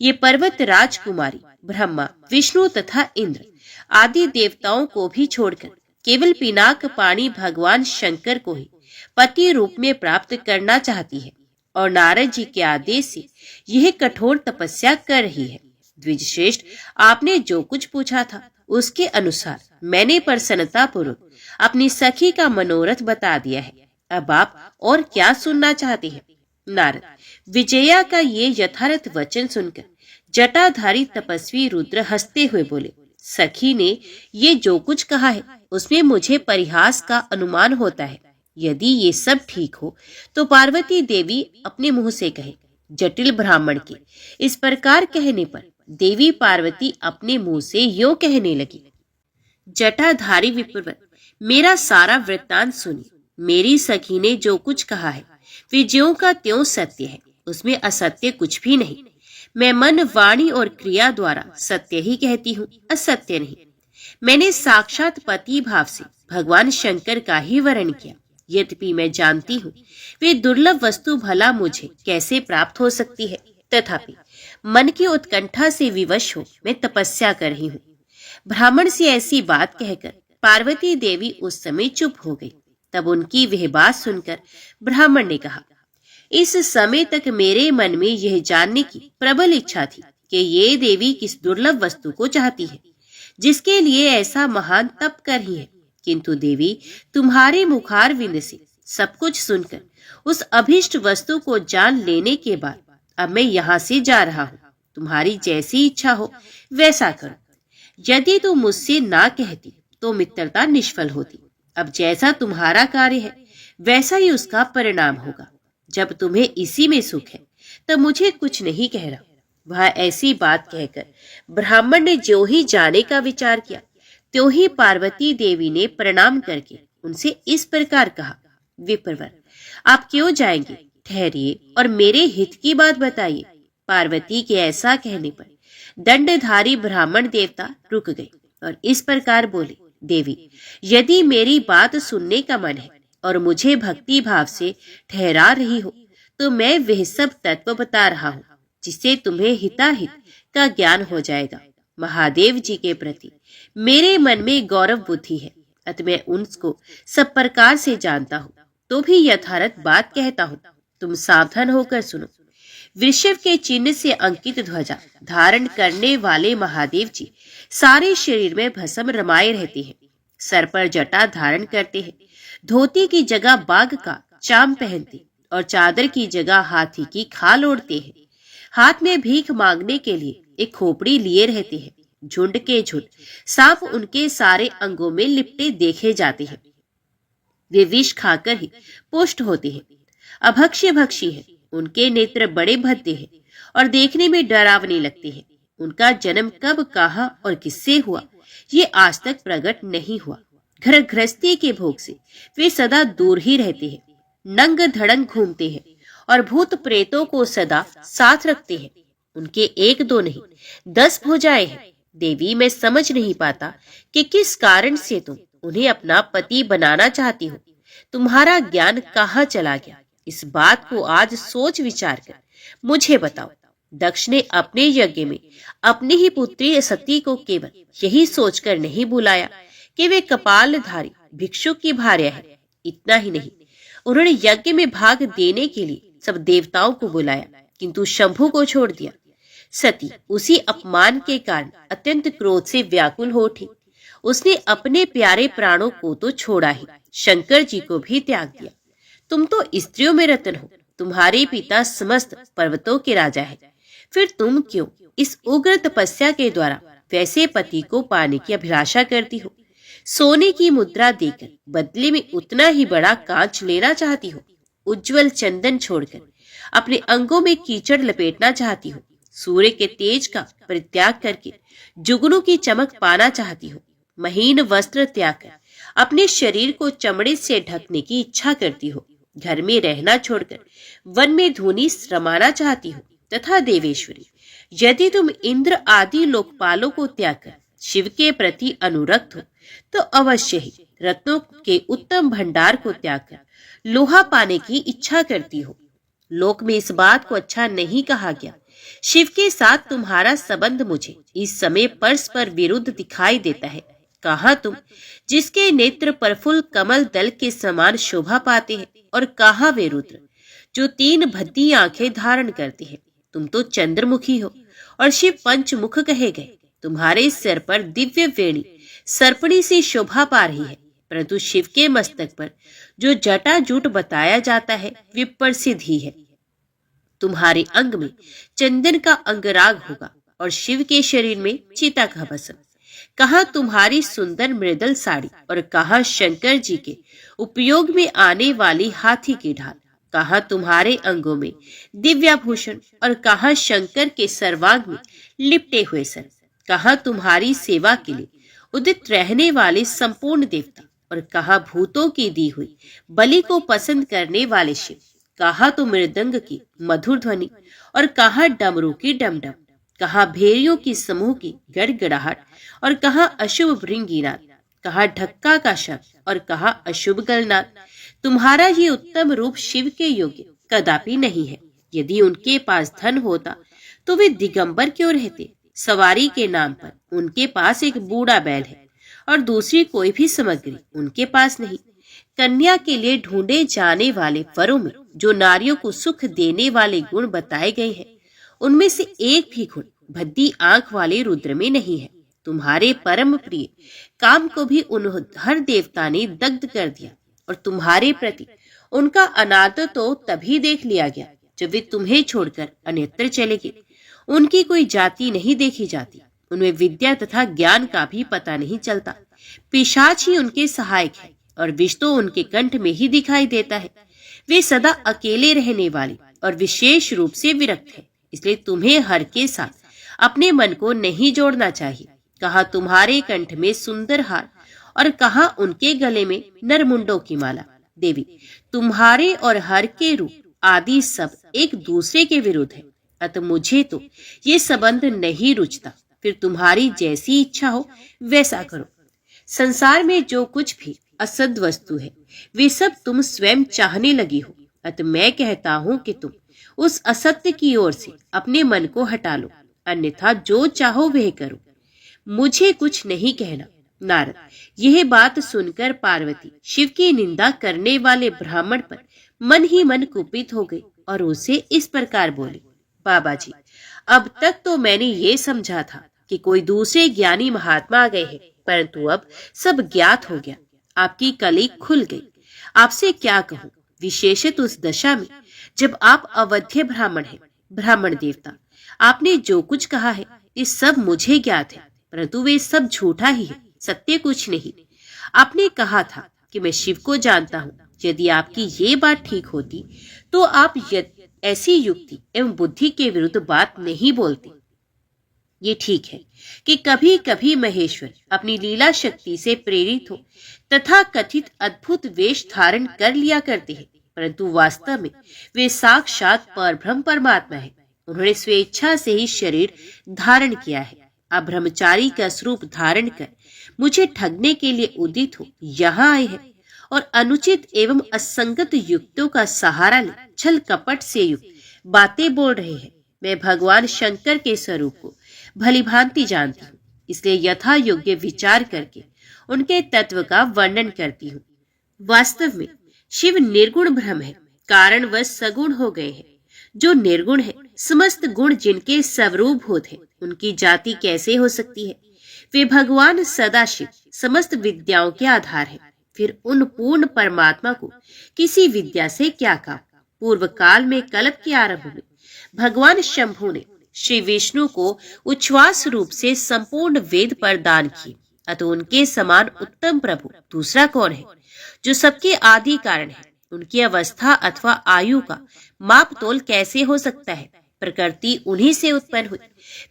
ये पर्वत राजकुमारी ब्रह्मा, विष्णु तथा इंद्र आदि देवताओं को भी छोड़कर केवल पिनाक पाणी भगवान शंकर को ही पति रूप में प्राप्त करना चाहती है और नारद जी के आदेश से यह कठोर तपस्या कर रही है। द्विजश्रेष्ठ, आपने जो कुछ पूछा था उसके अनुसार मैंने प्रसन्नता पूर्वक अपनी सखी का मनोरथ बता दिया है। अब आप और क्या सुनना चाहते हैं? नारद, विजया का ये यथार्थ वचन सुनकर जटाधारी तपस्वी रुद्र हंसते हुए बोले, सखी ने ये जो कुछ कहा है उसमें मुझे परिहास का अनुमान होता है। यदि ये सब ठीक हो तो पार्वती देवी अपने मुंह से कहे। जटिल ब्राह्मण के इस प्रकार कहने पर देवी पार्वती अपने मुंह से यो कहने लगी, जटाधारी विप्रवर, मेरा सारा वृत्तांत सुनिए। मेरी सखी ने जो कुछ कहा है वे ज्यों का त्यों सत्य है, उसमें असत्य कुछ भी नहीं। मैं मन, वाणी और क्रिया द्वारा सत्य ही कहती हूँ, असत्य नहीं। मैंने साक्षात पति भाव से भगवान शंकर का ही वर्ण किया। यद्यपि मैं जानती हूँ वे दुर्लभ वस्तु भला मुझे कैसे प्राप्त हो सकती है, तथापि मन की उत्कंठा से विवश हो मैं तपस्या कर रही हूँ। ब्राह्मण से ऐसी बात कहकर पार्वती देवी उस समय चुप हो गई। तब उनकी वह बात सुनकर ब्राह्मण ने कहा, इस समय तक मेरे मन में यह जानने की प्रबल इच्छा थी कि ये देवी किस दुर्लभ वस्तु को चाहती है जिसके लिए ऐसा महान तप कर रही है। किंतु देवी, तुम्हारे मुखारविंद से सब कुछ सुनकर उस अभिष्ट वस्तु को जान लेने के बाद अब मैं यहाँ से जा रहा हूँ। तुम्हारी जैसी इच्छा हो वैसा करो। यदि तुम मुझसे ना कहती तो मित्रता निष्फल होती। अब जैसा तुम्हारा कार्य है वैसा ही उसका परिणाम होगा। जब तुम्हें इसी में सुख है तब मुझे कुछ नहीं कह रहा। वह ऐसी बात कहकर ब्राह्मण ने जो ही जाने का विचार किया त्यों ही पार्वती देवी ने प्रणाम करके उनसे इस प्रकार कहा, विप्रवर, आप क्यों जाएंगे? ठहरिए और मेरे हित की बात बताइए। पार्वती के ऐसा कहने पर दंडधारी ब्राह्मण देवता रुक गए और इस प्रकार बोले, देवी, यदि मेरी बात सुनने का मन है और मुझे भक्ति भाव से ठहरा रही हो तो मैं वह सब तत्व बता रहा हूँ जिससे तुम्हें हिताहित का ज्ञान हो जाएगा। महादेव जी के प्रति मेरे मन में गौरव बुद्धि है, अतः मैं उनको सब प्रकार से जानता हूँ तो भी यथार्थ बात कहता हूँ। तुम सावधान होकर सुनो। वृषभ के चिन्ह से अंकित ध्वजा धारण करने वाले महादेव जी सारे शरीर में भस्म रमाए रहते हैं। सर पर जटा धारण करते हैं। धोती की जगह बाघ का चाम पहनते और चादर की जगह हाथी की खाल ओढ़ते हैं। हाथ में भीख मांगने के लिए एक खोपड़ी लिए रहते हैं। झुंड के झुंड सांप उनके सारे अंगों में लिपटे देखे जाते हैं। वे विष खाकर ही पुष्ट होते हैं। अभक्ष्य भक्षी है। उनके नेत्र बड़े भद्दे हैं और देखने में डरावने लगते हैं। उनका जन्म कब, कहाँ और किससे हुआ, ये आज तक प्रकट नहीं हुआ। घर गृहस्थी के भोग से वे सदा दूर ही रहते हैं। नंग धड़ंग घूमते हैं और भूत प्रेतों को सदा साथ रखते हैं। उनके एक दो नहीं 10 भुजाएं हैं। देवी, मैं समझ नहीं पाता कि किस कारण से तुम उन्हें अपना पति बनाना चाहती हो। तुम्हारा ज्ञान कहाँ चला गया? इस बात को आज सोच विचार कर मुझे बताओ। दक्ष ने अपने यज्ञ में अपनी ही पुत्री सती को केवल यही सोचकर नहीं बुलाया कि वे कपालधारी भिक्षुक की भार्या है। इतना ही नहीं, उन्होंने यज्ञ में भाग देने के लिए सब देवताओं को बुलाया, किंतु शंभु को छोड़ दिया। सती उसी अपमान के कारण अत्यंत क्रोध से व्याकुल हो उठी। उसने अपने प्यारे प्राणों को तो छोड़ा ही, शंकर जी को भी त्याग दिया। तुम तो स्त्रियों में रत्न हो। तुम्हारे पिता समस्त पर्वतों के राजा है। फिर तुम क्यों इस उग्र तपस्या के द्वारा वैसे पति को पाने की अभिलाषा करती हो? सोने की मुद्रा देकर बदले में उतना ही बड़ा कांच लेना चाहती हो। उज्जवल चंदन छोड़कर अपने अंगों में कीचड़ लपेटना चाहती हो। सूर्य के तेज का परित्याग करके जुगनू की चमक पाना चाहती हो। महीन वस्त्र त्याग कर अपने शरीर को चमड़े से ढकने की इच्छा करती हो। घर में रहना छोड़कर वन में धूनी रमाना चाहती हो। तथा देवेश्वरी, यदि तुम इंद्र आदि लोकपालों को त्याग कर शिव के प्रति अनुरक्त हो तो अवश्य ही रत्नों के उत्तम भंडार को त्याग कर लोहा पाने की इच्छा करती हो। लोक में इस बात को अच्छा नहीं कहा गया। शिव के साथ तुम्हारा संबंध मुझे इस समय परस्पर विरुद्ध दिखाई देता है। कहाँ तुम, जिसके नेत्र प्रफुल्ल कमल दल के समान शोभा पाते हैं, और कहाँ वे रुद्र जो 3 भद्दी आंखें धारण करते हैं। तुम तो चंद्रमुखी हो और शिव पंचमुख कहे गए। तुम्हारे सिर पर दिव्य वेणी सर्पणी से शोभा पा रही है, परंतु शिव के मस्तक पर जो जटाजूट बताया जाता है वे प्रसिद्ध ही है। तुम्हारे अंग में चंदन का अंगराग होगा और शिव के शरीर में चिता का भस्म। कहाँ तुम्हारी सुंदर मृदल साड़ी और कहाँ शंकर जी के उपयोग में आने वाली हाथी की ढाल। कहाँ तुम्हारे अंगों में दिव्याभूषण और कहाँ शंकर के सर्वांग में लिपटे हुए सर। कहाँ तुम्हारी सेवा के लिए उदित रहने वाले संपूर्ण देवता और कहाँ भूतों की दी हुई बलि को पसंद करने वाले शिव। कहाँ तो मृदंग की मधुर ध्वनि और कहाँ डमरू की डमडम। कहाँ भेड़ियों की समूह की गड़गड़ाहट और कहाँ अशुभ भृंगीनाद। कहाँ ढक्का का शब्द और कहाँ अशुभ गलनाद। तुम्हारा ये उत्तम रूप शिव के योग्य कदापि नहीं है। यदि उनके पास धन होता तो वे दिगंबर क्यों रहते? सवारी के नाम पर उनके पास एक बूढ़ा बैल है और दूसरी कोई भी सामग्री उनके पास नहीं। कन्या के लिए ढूंढे जाने वाले वरों में जो नारियों को सुख देने वाले गुण बताए गए हैं, उनमें से एक भी गुण भद्दी आंख वाले रुद्र में नहीं है। तुम्हारे परम प्रिय काम को भी उन हर देवता ने दग्ध कर दिया और तुम्हारे प्रति उनका अनादर तो तभी देख लिया गया जब वे तुम्हें छोड़कर अन्यत्र चले गए। उनकी कोई जाति नहीं देखी जाती। उनमें विद्या तथा ज्ञान का भी पता नहीं चलता। पिशाच ही उनके सहायक है और विष तो उनके कंठ में ही दिखाई देता है। वे सदा अकेले रहने वाले और विशेष रूप से विरक्त है। इसलिए तुम्हें हर के साथ अपने मन को नहीं जोड़ना चाहिए। कहाँ तुम्हारे कंठ में सुंदर हार और कहाँ उनके गले में नरमुंडों की माला। देवी, तुम्हारे और हर के रूप आदि सब एक दूसरे के विरुद्ध है, अतः मुझे तो ये संबंध नहीं रुचता। फिर तुम्हारी जैसी इच्छा हो वैसा करो। संसार में जो कुछ भी असद वस्तु है वे सब तुम स्वयं चाहने लगी हो, अतः मैं कहता हूँ कि तुम उस असत्य की ओर से अपने मन को हटा लो, अन्यथा जो चाहो वह करो। मुझे कुछ नहीं कहना। नारद, यह बात सुनकर पार्वती शिव की निंदा करने वाले ब्राह्मण पर मन ही मन कुपित हो गई और उसे इस प्रकार बोली, बाबा जी, अब तक तो मैंने ये समझा था कि कोई दूसरे ज्ञानी महात्मा आ गए हैं, परंतु अब सब ज्ञात हो गया। आपकी कली खुल गई। आपसे क्या कहूँ, विशेषत उस दशा में जब आप अवध्य ब्राह्मण हैं। ब्राह्मण देवता, आपने जो कुछ कहा है ये सब मुझे ज्ञात है, परंतु वे सब झूठा ही है, सत्य कुछ नहीं। आपने कहा था कि मैं शिव को जानता हूँ। यदि आपकी ये बात ठीक होती तो आप ऐसी युक्ति एवं बुद्धि के विरुद्ध बात नहीं बोलते। ये ठीक है कि कभी कभी महेश्वर अपनी लीला शक्ति से प्रेरित हो तथा कथित अद्भुत वेश धारण कर लिया करते हैं, परंतु वास्तव में वे साक्षात परब्रह्म परमात्मा है। उन्होंने स्वेच्छा से ही शरीर धारण किया है। आप ब्रह्मचारी का स्वरूप धारण कर मुझे ठगने के लिए उदित हो यहाँ आए हैं और अनुचित एवं असंगत युक्तों का सहारा ले छल कपट से युक्त बातें बोल रहे हैं। मैं भगवान शंकर के स्वरूप को भली भांति जानती हूँ, इसलिए यथा योग्य विचार करके उनके तत्व का वर्णन करती हूँ। वास्तव में शिव निर्गुण ब्रह्म है, कारणवश सगुण हो गए हैं। जो निर्गुण है, समस्त गुण जिनके स्वरूपभूत है, उनकी जाति कैसे हो सकती है? वे भगवान सदाशिव समस्त विद्याओं के आधार है। फिर उन पूर्ण परमात्मा को किसी विद्या से क्या काम? पूर्व काल में कल्प के आरंभ में भगवान शंभु ने श्री विष्णु को उच्छ्वास रूप से संपूर्ण वेद प्रदान किए, अतः उनके समान उत्तम प्रभु दूसरा कौन है? जो सबके आदि कारण है, उनकी अवस्था अथवा आयु का माप तोल कैसे हो सकता है? प्रकृति उन्हीं से उत्पन्न हुई,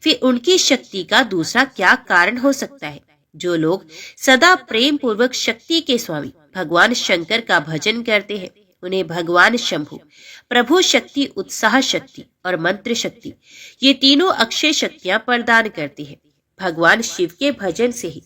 फिर उनकी शक्ति का दूसरा क्या कारण हो सकता है? जो लोग सदा प्रेम पूर्वक शक्ति के स्वामी भगवान शंकर का भजन करते हैं, उन्हें भगवान शंभु प्रभु शक्ति, उत्साह शक्ति और मंत्र शक्ति, ये तीनों अक्षय शक्तियां प्रदान करती है। भगवान शिव के भजन से ही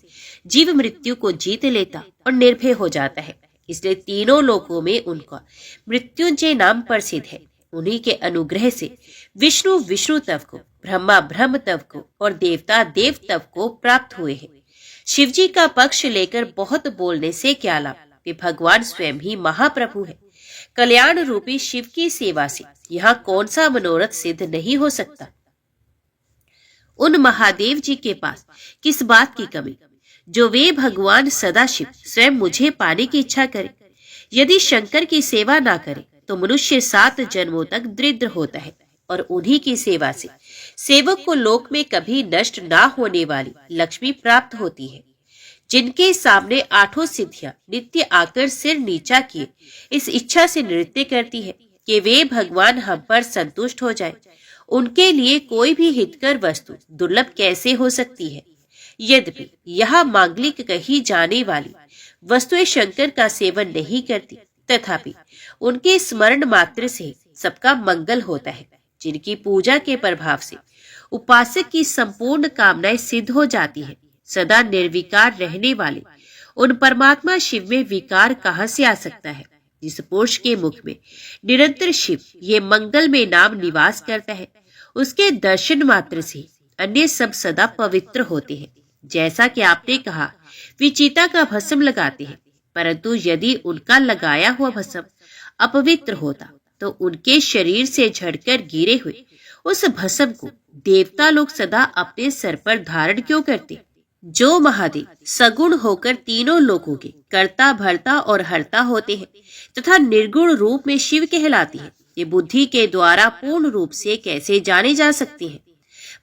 जीव मृत्यु को जीत लेता और निर्भय हो जाता है, इसलिए तीनों लोकों में उनका मृत्युंजय नाम प्रसिद्ध है। उन्हीं के अनुग्रह से विष्णु विष्णु तव को, ब्रह्मा ब्रह्म तव को और देवता देव तव को प्राप्त हुए हैं। शिवजी का पक्ष लेकर बहुत बोलने से क्या लाभ? वे भगवान स्वयं ही महाप्रभु है। कल्याण रूपी शिव की सेवा से यहाँ कौन सा मनोरथ सिद्ध नहीं हो सकता? उन महादेव जी के पास किस बात की कमी जो वे भगवान सदाशिव स्वयं मुझे पाने की इच्छा करे? यदि शंकर की सेवा ना करे तो मनुष्य 7 जन्मों तक दरिद्र होता है और उन्हीं की सेवा से सेवक को लोक में कभी नष्ट ना होने वाली लक्ष्मी प्राप्त होती है। जिनके सामने 8 सिद्धियां नित्य आकर सिर नीचा किए इस इच्छा से नृत्य करती है कि वे भगवान हम पर संतुष्ट हो जाए, उनके लिए कोई भी हितकर वस्तु दुर्लभ कैसे हो सकती है? यद्यपि यह मांगलिक कही जाने वाली वस्तुएं शंकर का सेवन नहीं करती, तथापि उनके स्मरण मात्र से सबका मंगल होता है। जिनकी पूजा के प्रभाव से उपासक की संपूर्ण कामनाएं सिद्ध हो जाती है। सदा निर्विकार रहने वाले उन परमात्मा शिव में विकार कहाँ से आ सकता है? जिस पुरुष के मुख में निरंतर शिव ये मंगल में नाम निवास करता है, उसके दर्शन मात्र से अन्य सब सदा पवित्र होते हैं। जैसा कि आपने कहा, वे चिता का भस्म लगाते हैं, परंतु यदि उनका लगाया हुआ भस्म अपवित्र होता तो उनके शरीर से झड़कर गिरे हुए उस भस्म को देवता लोग सदा अपने सर पर धारण क्यों करते? जो महादेव सगुण होकर तीनों लोकों के कर्ता भर्ता और हर्ता होते हैं तथा निर्गुण रूप में शिव कहलाते हैं, ये बुद्धि के द्वारा पूर्ण रूप से कैसे जाने जा सकती हैं?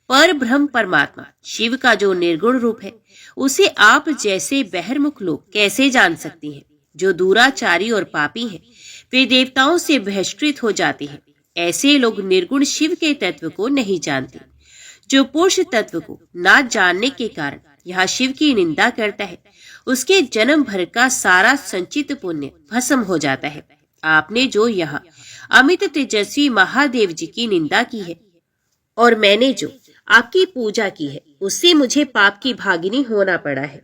पर ब्रह्म परमात्मा शिव का जो निर्गुण रूप है, उसे आप जैसे बहिर्मुख लोग कैसे जान सकती हैं? जो दुराचारी और पापी हैं, वे देवताओं से बहिष्कृत हो जाते हैं। ऐसे लोग निर्गुण शिव के तत्व को नहीं जानते। जो पुरुष तत्व को ना जानने के कारण यहाँ शिव की निंदा करता है, उसके जन्म भर का सारा संचित पुण्य भस्म हो जाता है। आपने जो यहाँ अमित तेजस्वी महादेव जी की निंदा की है और मैंने जो आपकी पूजा की है, उससे मुझे पाप की भागिनी होना पड़ा है।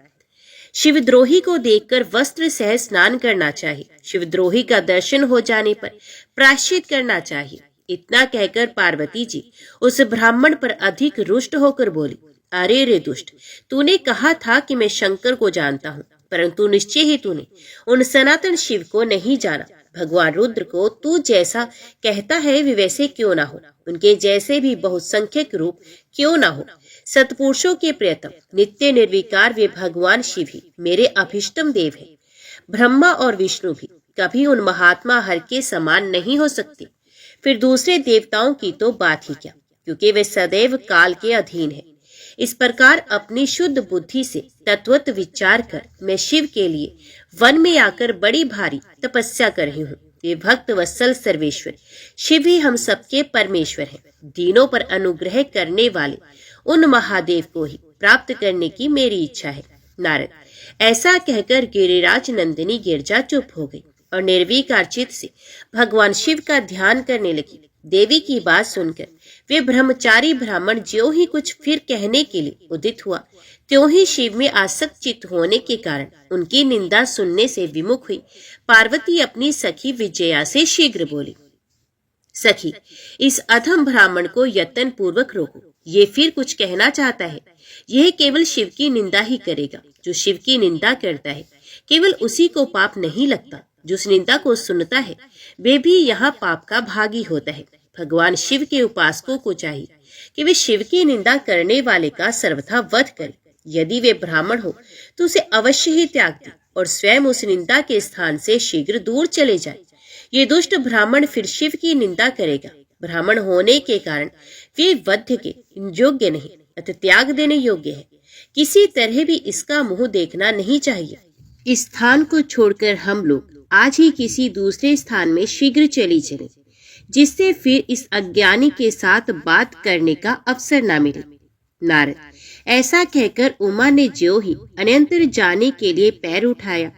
शिवद्रोही को देखकर वस्त्र सह स्नान करना चाहिए। शिवद्रोही का दर्शन हो जाने पर प्रायश्चित करना चाहिए। इतना कहकर पार्वती जी उस ब्राह्मण पर अधिक रुष्ट होकर बोली, अरे रे दुष्ट, तूने कहा था कि मैं शंकर को जानता हूँ, परंतु निश्चय ही तूने उन सनातन शिव को नहीं जाना। भगवान रुद्र को तू जैसा कहता है वे वैसे क्यों ना हो, उनके जैसे भी बहुसंख्यक रूप क्यों ना हो। सतपुरुषों के प्रियतम नित्य निर्विकार वे भगवान शिव ही मेरे अभिष्टम देव हैं। ब्रह्मा और विष्णु भी कभी उन महात्मा हर के समान नहीं हो सकते। फिर दूसरे देवताओं की तो बात ही क्या, क्योंकि वे सदैव काल के अधीन है। इस प्रकार अपनी शुद्ध बुद्धि से तत्वत विचार कर मैं शिव के लिए वन में आकर बड़ी भारी तपस्या कर रही हूँ। ये भक्त वत्सल सर्वेश्वर शिव ही हम सबके परमेश्वर हैं। दीनों पर अनुग्रह करने वाले उन महादेव को ही प्राप्त करने की मेरी इच्छा है। नारद, ऐसा कहकर गिरिराज नंदिनी गिरजा चुप हो गई और निर्विकार चित्त से भगवान शिव का ध्यान करने लगी। देवी की बात सुनकर वे ब्रह्मचारी ब्राह्मण ज्यों ही कुछ फिर कहने के लिए उदित हुआ, त्यों ही शिव में आसक्त चित्त होने के कारण उनकी निंदा सुनने से विमुख हुई। पार्वती अपनी सखी विजया से शीघ्र बोली, सखी, इस अधम ब्राह्मण को यत्न पूर्वक रोको। ये फिर कुछ कहना चाहता है। यह केवल शिव की निंदा ही करेगा। जो शिव की निंदा करता है केवल उसी को पाप नहीं लगता, जो उस निंदा को सुनता है वे भी यहाँ पाप का भागी होता है। भगवान शिव के उपासकों को चाहिए कि वे शिव की निंदा करने वाले का सर्वथा वध करें। यदि वे ब्राह्मण हो तो उसे अवश्य ही त्याग दे और स्वयं उस निंदा के स्थान से शीघ्र दूर चले जाए। ये दुष्ट ब्राह्मण फिर शिव की निंदा करेगा। ब्राह्मण होने के कारण वे वध के योग्य नहीं अतः त्याग देने योग्य है। किसी तरह भी इसका मुंह देखना नहीं चाहिए। इस स्थान को छोड़कर हम लोग आज ही किसी दूसरे स्थान में शीघ्र चली चले, जिससे फिर इस अज्ञानी के साथ बात करने का अवसर न मिले। नारद, ऐसा कहकर उमा ने ज्यों ही अन्यंतर जाने के लिए पैर उठाया,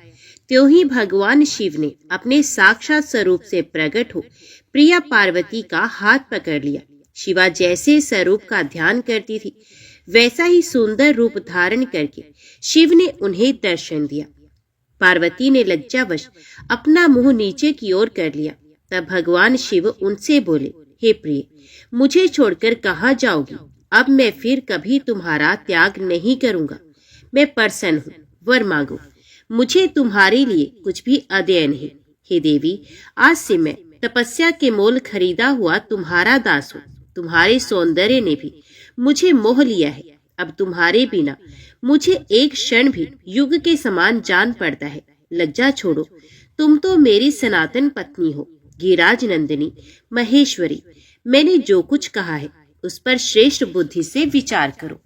त्यों ही भगवान शिव ने अपने साक्षात स्वरूप से प्रकट हो प्रिया पार्वती का हाथ पकड़ लिया। शिवा जैसे स्वरूप का ध्यान करती थी वैसा ही सुंदर रूप धारण करके शिव ने उन्हें दर्शन दिया। पार्वती ने लज्जावश अपना मुंह नीचे की ओर कर लिया। तब भगवान शिव उनसे बोले, हे प्रिय, मुझे छोड़कर कहाँ जाओगी? अब मैं फिर कभी तुम्हारा त्याग नहीं करूंगा। मैं प्रसन्न हूँ, वर मांगो। मुझे तुम्हारे लिए कुछ भी अदेय नहीं। हे देवी, आज से मैं तपस्या के मोल खरीदा हुआ तुम्हारा दास हूँ। तुम्हारे सौंदर्य ने भी मुझे मोह लिया है। अब तुम्हारे बिना मुझे एक क्षण भी युग के समान जान पड़ता है। लज्जा छोड़ो, तुम तो मेरी सनातन पत्नी हो। गिरिराज नंदिनी महेश्वरी, मैंने जो कुछ कहा है उस पर श्रेष्ठ बुद्धि से विचार करो।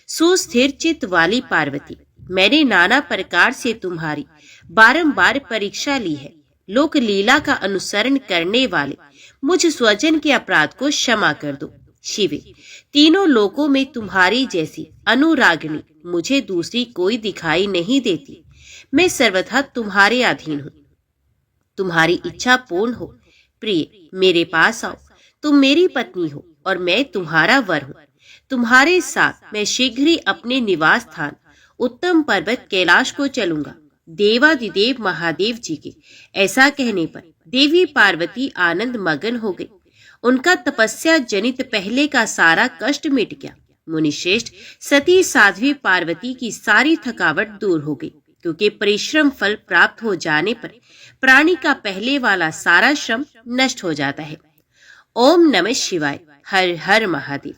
सुस्थिर चित्त वाली पार्वती, मैंने नाना प्रकार से तुम्हारी बारंबार परीक्षा ली है। लोक लीला का अनुसरण करने वाले मुझ स्वजन के अपराध को क्षमा कर दो। शिवे, तीनों लोकों में तुम्हारी जैसी अनुरागिणी मुझे दूसरी कोई दिखाई नहीं देती। मैं सर्वथा तुम्हारे अधीन हूँ। तुम्हारी इच्छा पूर्ण हो। प्रिय, मेरे पास आओ। तुम मेरी पत्नी हो और मैं तुम्हारा वर हूँ। तुम्हारे साथ मैं शीघ्र ही अपने निवास स्थान उत्तम पर्वत कैलाश को चलूंगा। देवादिदेव महादेव जी के ऐसा कहने पर देवी पार्वती आनंद मगन हो गई। उनका तपस्या जनित पहले का सारा कष्ट मिट गया। मुनिश्रेष्ठ, सती साध्वी पार्वती की सारी थकावट दूर हो गई, क्योंकि परिश्रम फल प्राप्त हो जाने पर प्राणी का पहले वाला सारा श्रम नष्ट हो जाता है। ओम नमः शिवाय। हर हर महादेव।